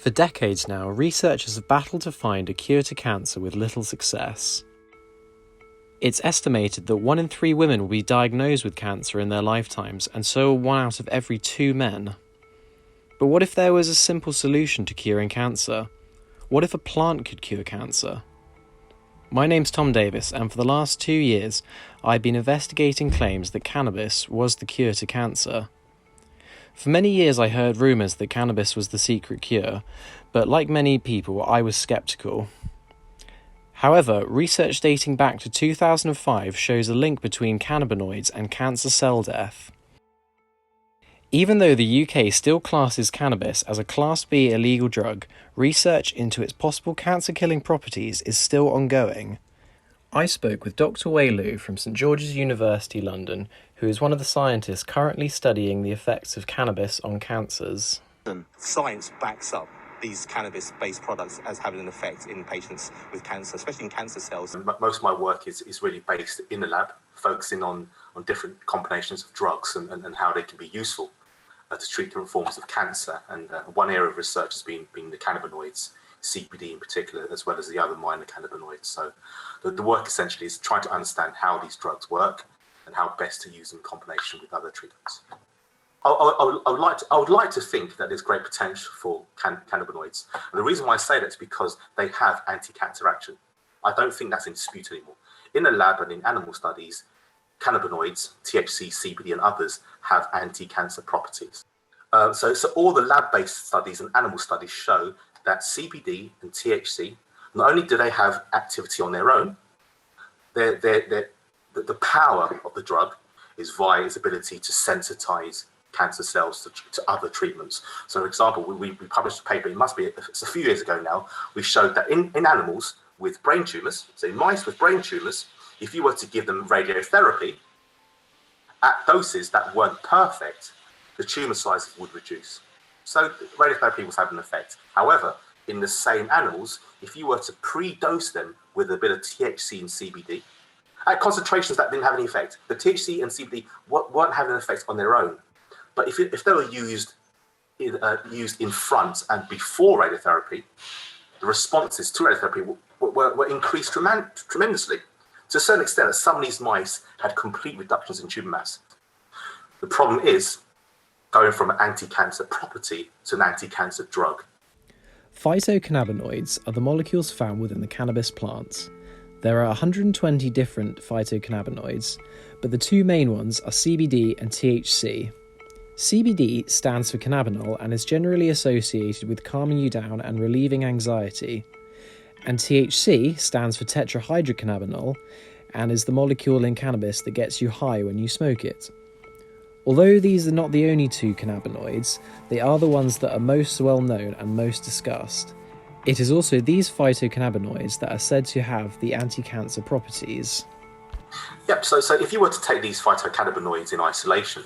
For decades now, researchers have battled to find a cure to cancer with little success. It's estimated that 1 in 3 women will be diagnosed with cancer in their lifetimes, and so will 1 out of every 2 men. But what if there was a simple solution to curing cancer? What if a plant could cure cancer? My name's Tom Davis, and for the last 2 years, I've been investigating claims that cannabis was the cure to cancer. For many years I heard rumours that cannabis was the secret cure, but like many people, I was sceptical. However, research dating back to 2005 shows a link between cannabinoids and cancer cell death. Even though the UK still classes cannabis as a Class B illegal drug, research into its possible cancer-killing properties is still ongoing. I spoke with Dr. Wei Lu from St George's University, London, who is one of the scientists currently studying the effects of cannabis on cancers. Science backs up these cannabis-based products as having an effect in patients with cancer, especially in cancer cells. Most of my work is really based in the lab, focusing on different combinations of drugs and how they can be useful to treat different forms of cancer. And one area of research has been the cannabinoids, CBD in particular, as well as the other minor cannabinoids. So the work essentially is trying to understand how these drugs work and how best to use them in combination with other treatments. I would like to think that there's great potential for cannabinoids. And the reason why I say that is because they have anti-cancer action. I don't think that's in dispute anymore. In the lab and in animal studies, cannabinoids, THC, CBD and others have anti-cancer properties. So all the lab-based studies and animal studies show that CBD and THC, not only do they have activity on their own, the power of the drug is via its ability to sensitize cancer cells to other treatments. So, for example, we published a paper, it's a few years ago now, we showed that in animals with brain tumors, so in mice with brain tumors, if you were to give them radiotherapy at doses that weren't perfect, the tumor size would reduce. So radiotherapy was having an effect. However, in the same animals, if you were to pre-dose them with a bit of THC and CBD, at concentrations that didn't have any effect, the THC and CBD weren't having an effect on their own. But if they were used in front and before radiotherapy, the responses to radiotherapy were increased tremendously. To a certain extent, some of these mice had complete reductions in tumor mass. The problem is going from an anti-cancer property to an anti-cancer drug. Phytocannabinoids are the molecules found within the cannabis plants. There are 120 different phytocannabinoids, but the 2 main ones are CBD and THC. CBD stands for cannabinol and is generally associated with calming you down and relieving anxiety. And THC stands for tetrahydrocannabinol and is the molecule in cannabis that gets you high when you smoke it. Although these are not the only 2 cannabinoids, they are the ones that are most well known and most discussed. It is also these phytocannabinoids that are said to have the anti-cancer properties. Yep, so if you were to take these phytocannabinoids in isolation,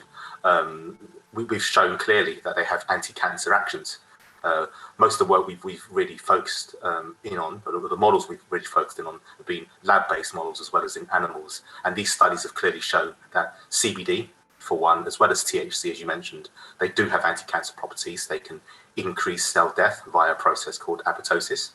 we've shown clearly that they have anti-cancer actions. Most of the work we've really focused in on, but the models we've really focused in on have been lab-based models as well as in animals. And these studies have clearly shown that CBD, for one, as well as THC, as you mentioned, they do have anti-cancer properties. They can increase cell death via a process called apoptosis.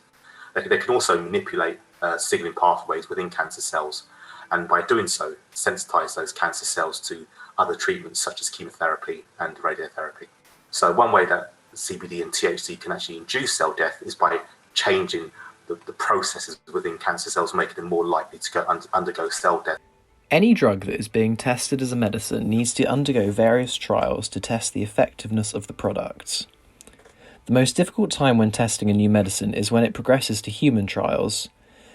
They can also manipulate signaling pathways within cancer cells, and by doing so, sensitize those cancer cells to other treatments such as chemotherapy and radiotherapy. So one way that CBD and THC can actually induce cell death is by changing the processes within cancer cells, making them more likely to undergo cell death. Any drug that is being tested as a medicine needs to undergo various trials to test the effectiveness of the products. The most difficult time when testing a new medicine is when it progresses to human trials.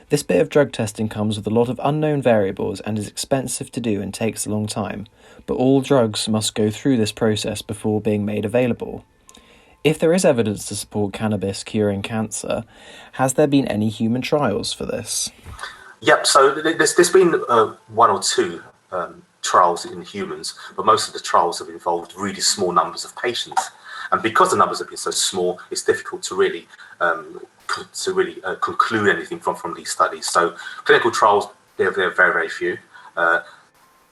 This bit of drug testing comes with a lot of unknown variables and is expensive to do and takes a long time, but all drugs must go through this process before being made available. If there is evidence to support cannabis curing cancer, has there been any human trials for this? Yep, so there's been 1 or 2 trials in humans, but most of the trials have involved really small numbers of patients. And because the numbers have been so small, it's difficult to really conclude anything from these studies. So clinical trials, they're very, very few.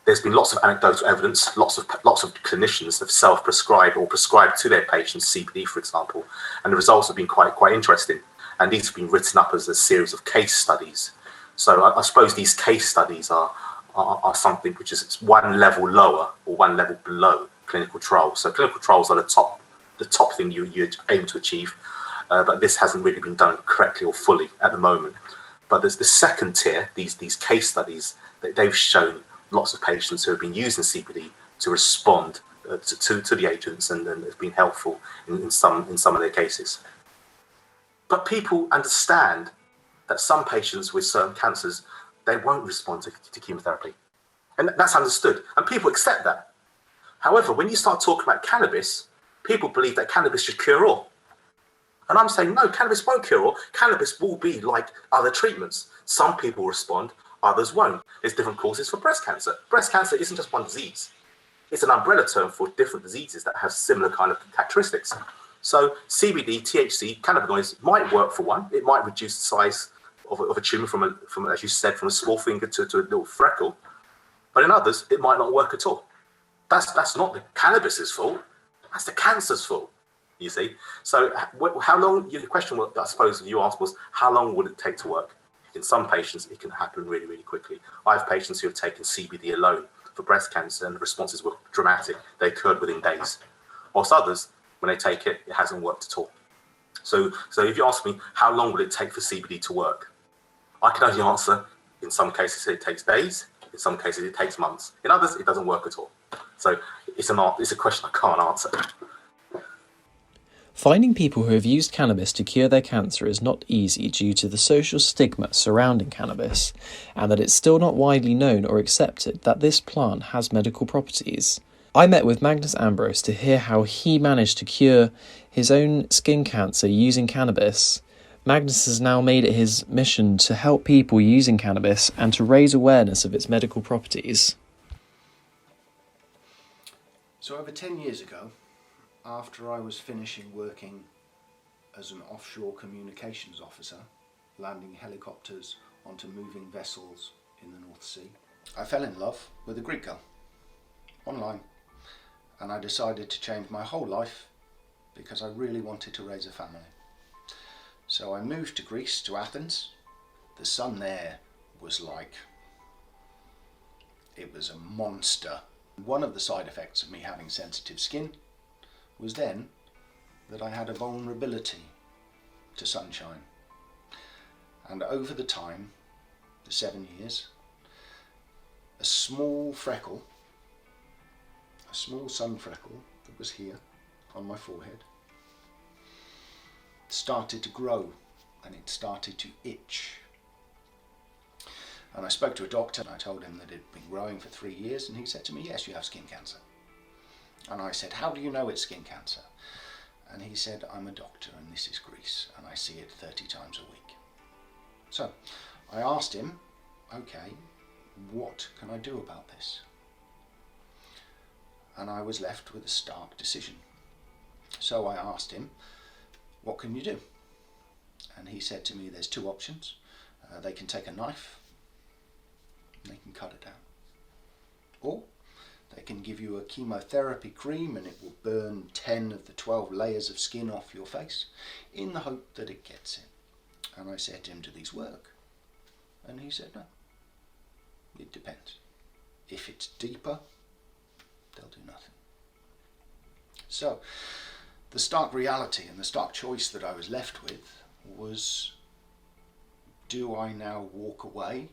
There's been lots of anecdotal evidence. Lots of clinicians have self-prescribed or prescribed to their patients CBD, for example, and the results have been quite interesting. And these have been written up as a series of case studies. So I suppose these case studies are something which is one level lower or one level below clinical trials. So clinical trials are the top thing you'd aim to achieve, but this hasn't really been done correctly or fully at the moment. But there's the second tier, these case studies, that they've shown lots of patients who have been using CBD to respond to the agents, and it's been helpful in some of their cases. But people understand that some patients with certain cancers, they won't respond to chemotherapy. And that's understood, and people accept that. However, when you start talking about cannabis, people believe that cannabis should cure all. And I'm saying, no, cannabis won't cure all. Cannabis will be like other treatments. Some people respond, others won't. There's different causes for breast cancer. Breast cancer isn't just one disease. It's an umbrella term for different diseases that have similar kind of characteristics. So CBD, THC, cannabinoids might work for one. It might reduce the size of a tumor from, as you said, from a small finger to a little freckle. But in others, it might not work at all. That's not the cannabis's fault. That's the cancer's fault, you see. So how long, the question, I suppose you asked was, how long would it take to work? In some patients, it can happen really, really quickly. I have patients who have taken CBD alone for breast cancer, and the responses were dramatic. They occurred within days. Whilst others, when they take it, it hasn't worked at all. So if you ask me, how long will it take for CBD to work? I can only answer, in some cases it takes days, in some cases it takes months. In others, it doesn't work at all. So it's a question I can't answer. Finding people who have used cannabis to cure their cancer is not easy due to the social stigma surrounding cannabis, and that it's still not widely known or accepted that this plant has medical properties. I met with Magnus Ambrosia to hear how he managed to cure his own skin cancer using cannabis. Magnus has now made it his mission to help people using cannabis and to raise awareness of its medical properties. So over 10 years ago, after I was finishing working as an offshore communications officer, landing helicopters onto moving vessels in the North Sea, I fell in love with a Greek girl, online, and I decided to change my whole life because I really wanted to raise a family. So I moved to Greece, to Athens. The sun there was like, it was a monster. One of the side effects of me having sensitive skin was then that I had a vulnerability to sunshine. And over the time, the 7 years, a small freckle, a small sun freckle that was here on my forehead, started to grow, and it started to itch. And I spoke to a doctor and I told him that it had been growing for 3 years, and he said to me, yes, you have skin cancer. And I said, how do you know it's skin cancer? And he said, I'm a doctor and this is Greece and I see it 30 times a week. So I asked him, okay, what can I do about this? And I was left with a stark decision. So I asked him, what can you do? And he said to me, there's two options. They can take a knife, and they can cut it down. Or they can give you a chemotherapy cream and it will burn 10 of the 12 layers of skin off your face in the hope that it gets it. And I said to him, do these work? And he said, no. It depends. If it's deeper, they'll do nothing. So the stark reality and the stark choice that I was left with was, do I now walk away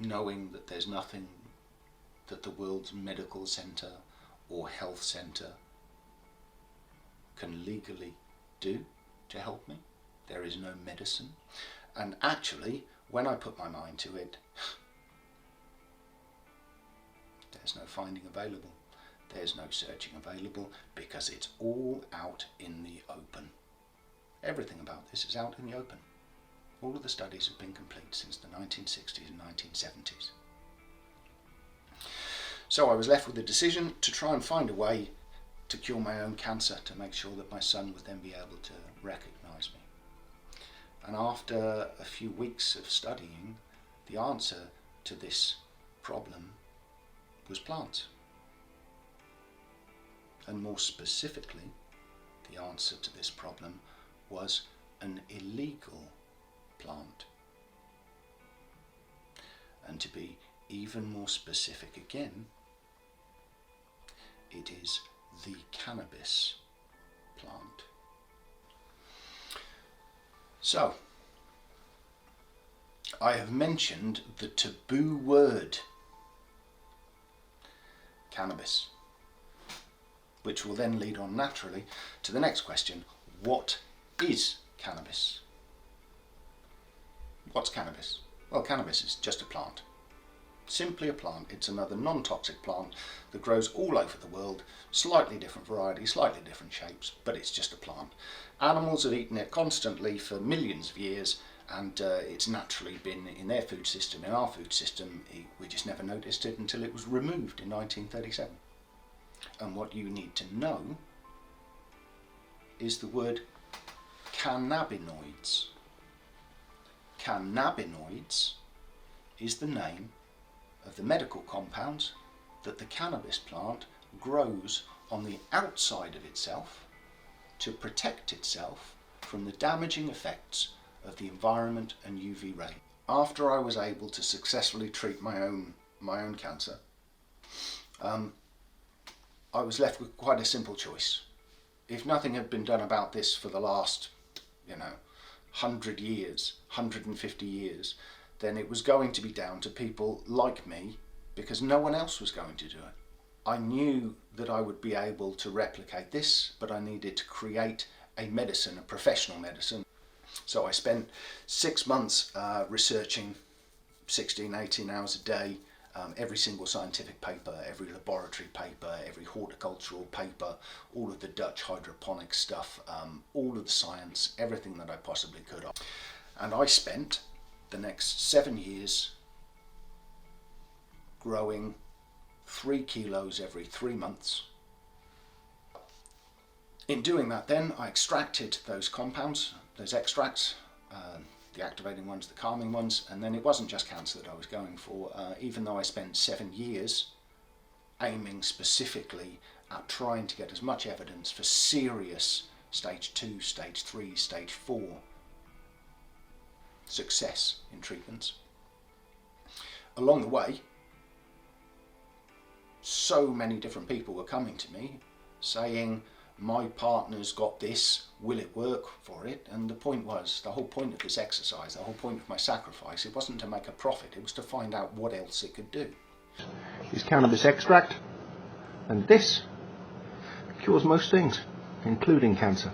knowing that there's nothing that the world's medical centre or health centre can legally do to help me? There is no medicine. And actually, when I put my mind to it, there's no finding available. There's no searching available because it's all out in the open. Everything about this is out in the open. All of the studies have been complete since the 1960s and 1970s. So I was left with the decision to try and find a way to cure my own cancer, to make sure that my son would then be able to recognise me. And after a few weeks of studying, the answer to this problem was plants. And more specifically, the answer to this problem was an illegal plant. And to be even more specific again, it is the cannabis plant. So, I have mentioned the taboo word, cannabis, which will then lead on naturally to the next question: what is cannabis? What's cannabis? Well, cannabis is just a plant. Simply a plant. It's another non-toxic plant that grows all over the world, slightly different varieties, slightly different shapes, but it's just a plant. Animals have eaten it constantly for millions of years, and it's naturally been in their food system, in our food system. We just never noticed it until it was removed in 1937. And what you need to know is the word cannabinoids. Cannabinoids is the name of the medical compounds that the cannabis plant grows on the outside of itself to protect itself from the damaging effects of the environment and UV rays. After I was able to successfully treat my own cancer, I was left with quite a simple choice. If nothing had been done about this for the last, 100 years, 150 years, then it was going to be down to people like me, because no one else was going to do it. I knew that I would be able to replicate this, but I needed to create a medicine, a professional medicine. So I spent 6 months researching 16, 18 hours a day, every single scientific paper, every laboratory paper, every horticultural paper, all of the Dutch hydroponic stuff, all of the science, everything that I possibly could. And I spent the next 7 years growing 3 kilos every 3 months. In doing that then, I extracted those compounds, those extracts, the activating ones, the calming ones, and then it wasn't just cancer that I was going for, even though I spent 7 years aiming specifically at trying to get as much evidence for serious stage 2, stage 3, stage 4 success in treatments. Along the way, so many different people were coming to me saying, my partner's got this, will it work for it? And the whole point of this exercise, the whole point of my sacrifice, it wasn't to make a profit, it was to find out what else it could do. Is cannabis extract, and this cures most things, including cancer.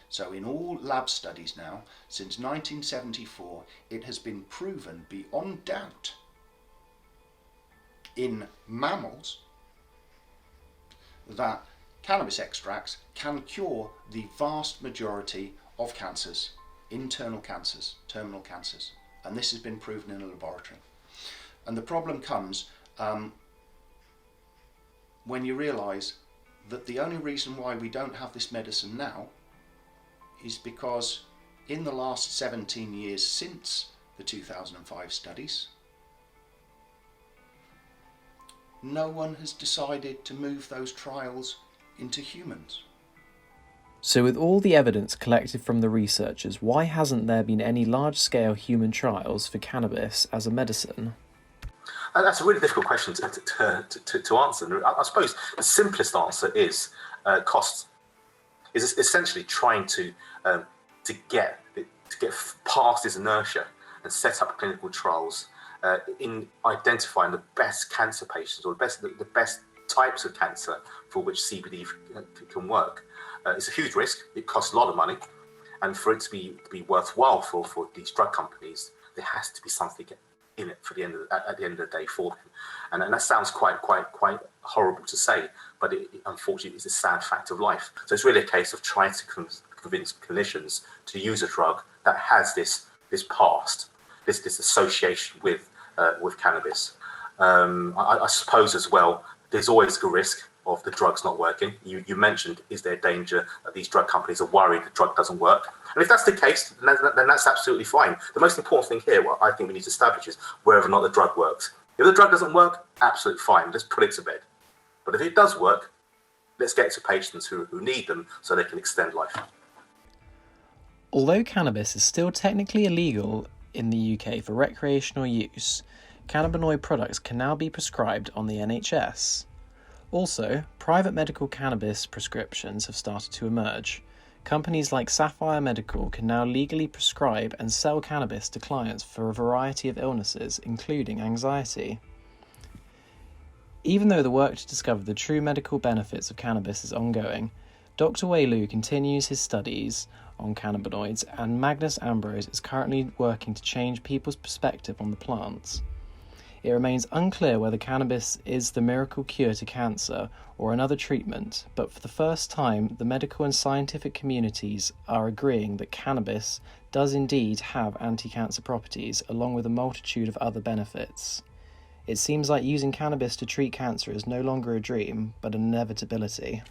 So in all lab studies now, since 1974, it has been proven beyond doubt in mammals that cannabis extracts can cure the vast majority of cancers, internal cancers, terminal cancers, and this has been proven in a laboratory. And the problem comes when you realise that the only reason why we don't have this medicine now is because in the last 17 years since the 2005 studies, no one has decided to move those trials into humans. So with all the evidence collected from the researchers, why hasn't there been any large-scale human trials for cannabis as a medicine? That's a really difficult question to answer. I suppose the simplest answer is costs. Is essentially trying to get past this inertia and set up clinical trials in identifying the best cancer patients, or the best types of cancer for which CBD can work. It's a huge risk. It costs a lot of money, and for it to be worthwhile for these drug companies, there has to be something in it at the end of the day for them. And that sounds quite horrible to say, but it unfortunately is a sad fact of life. So it's really a case of trying to convince clinicians to use a drug that has this past, this association with cannabis. I suppose as well, there's always a risk of the drugs not working. You mentioned, is there danger that these drug companies are worried the drug doesn't work? And if that's the case, then that's absolutely fine. The most important thing here, what I think we need to establish, is whether or not the drug works. If the drug doesn't work, absolutely fine. Let's put it to bed. But if it does work, let's get it to patients who need them so they can extend life. Although cannabis is still technically illegal in the UK for recreational use, cannabinoid products can now be prescribed on the NHS. Also, private medical cannabis prescriptions have started to emerge. Companies like Sapphire Medical can now legally prescribe and sell cannabis to clients for a variety of illnesses, including anxiety. Even though the work to discover the true medical benefits of cannabis is ongoing, Dr. Wei Lu continues his studies on cannabinoids, and Magnus Ambrosia is currently working to change people's perspective on the plants. It remains unclear whether cannabis is the miracle cure to cancer or another treatment, but for the first time, the medical and scientific communities are agreeing that cannabis does indeed have anti-cancer properties, along with a multitude of other benefits. It seems like using cannabis to treat cancer is no longer a dream, but an inevitability.